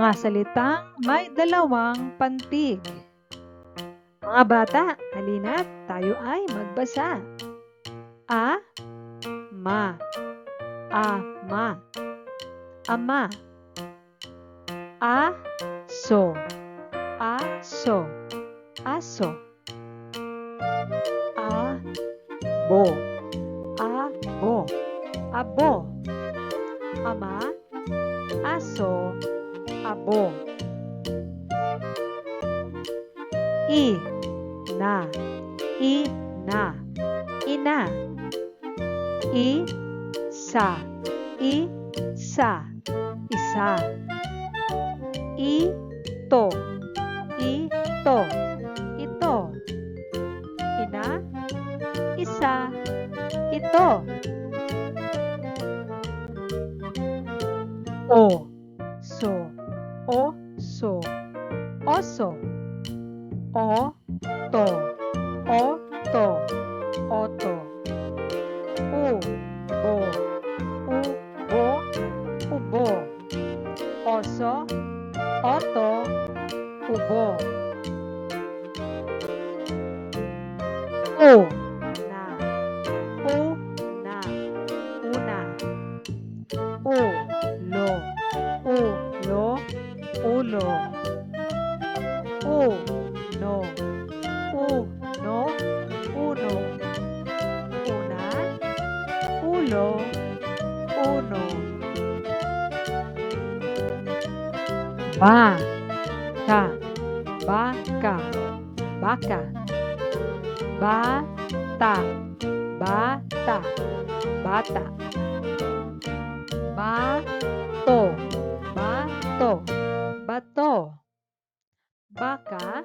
Mga salitang may dalawang pantig. Mga bata, halina't tayo ay magbasa. Ma, ama, ama. Aso, aso, aso. Abo, abo, abo. Ama, aso, abo. Ina, ina, ina. Isa, isa, isa. Ito, ito, ito. Ina, isa, ito. Oso, oso, oso. Oto, oto, oto. Ubo, ubo, ubo. Oso, oto, ubo. Una, una, una. Ulo, ulo, ulo. Uno, uno, uno. Una, ulo, uno. Baka, baka, baka. Bata, bata, bata. Bato, bato, bato. Baka,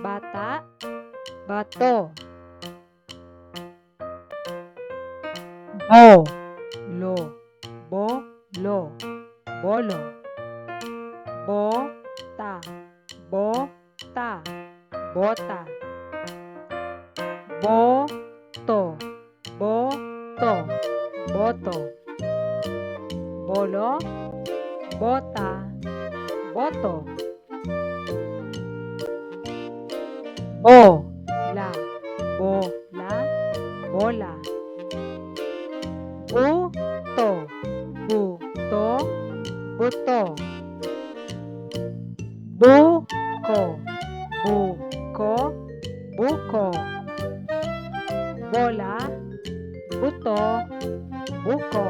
bata, bato. Bolo, bolo, bolo. Bota, bota, bota. Boto, boto, boto. Bolo, bota, boto. Bola, bola, bola. Buto, buto, buto. Buko, buko, buko. Bola, buto, buko.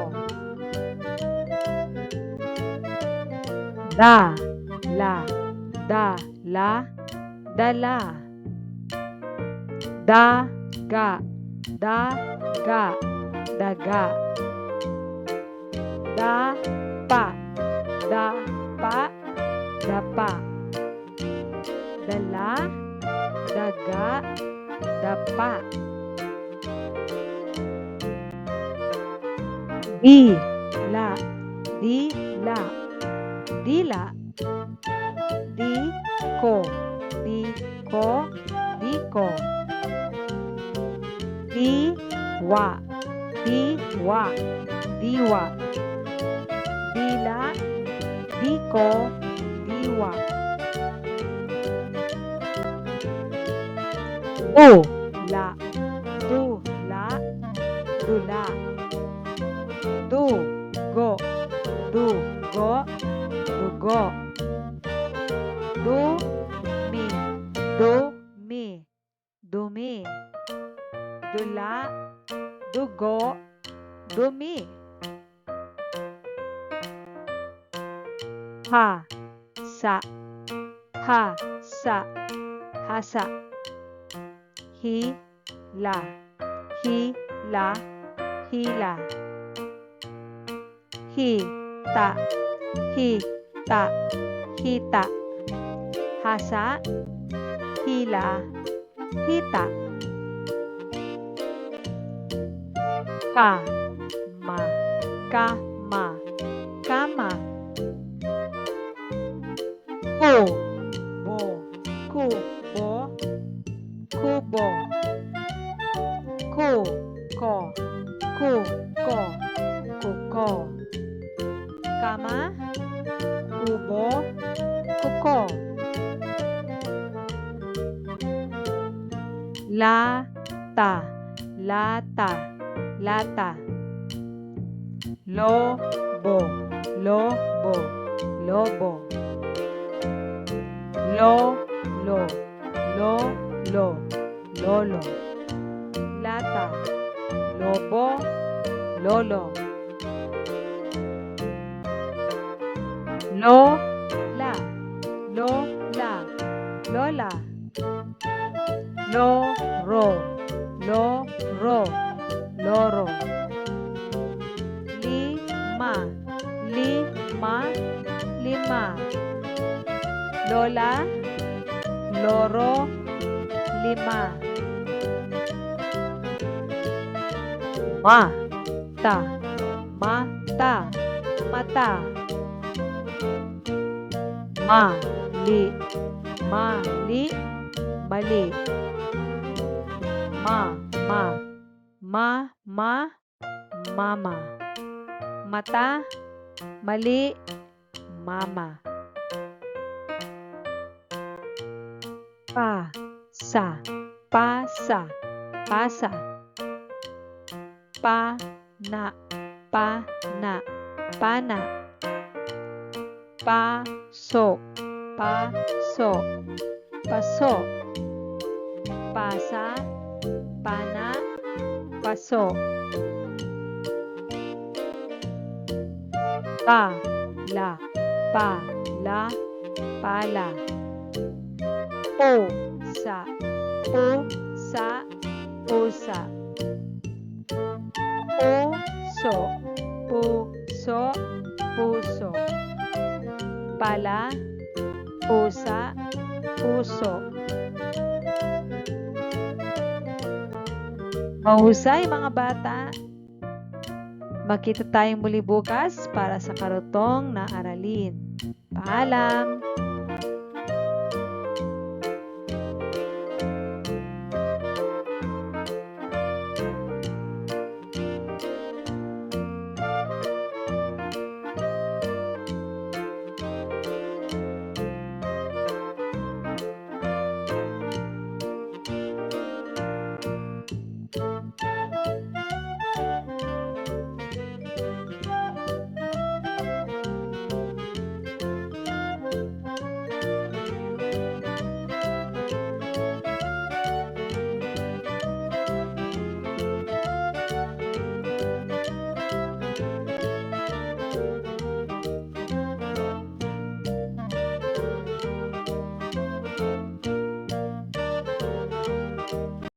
Dala, dala, dala. Daga, daga, daga. Dapa, dapa, dapa. Dala, daga, dapa. Dila, dila, dila. Diko, diko, diko. Diwa, diwa, diwa. Dila, diko, diwa. Dula, dula, dula. Dugo, dugo, dugo. Dumi, dumi, dumi. Dula, dugo, dumi. Hasa, hasa, hasa. Hila, hila, hila. Hita, hita, hita. Hasa, hila, hita. Kama, kama, kama. Kubo, kubo, kubo. Kuko, kuko, kuko. Kama, kubo, ko. Lata, lata, lata. Lobo, lobo, lobo. Lolo, lolo, lolo. Lata, lobo, lolo. Lola, lola, lola. Loro, loro, loro. Lima, lima, lima. Lola, loro, lima. Mata, mata, mata. Mali, mali, mali. Mama. Mata, mali, mama. Pasa, pasa, pasa. Pana, pana, pana. Paso, paso, paso. Pasa, pana, paso. Pala, pala, pala. Pusa, pusa, pusa. Puso, puso, puso. Pala, pusa, puso. Mahusay mga bata. Magkita tayong muli bukas para sa karutong na aralin. Paalam!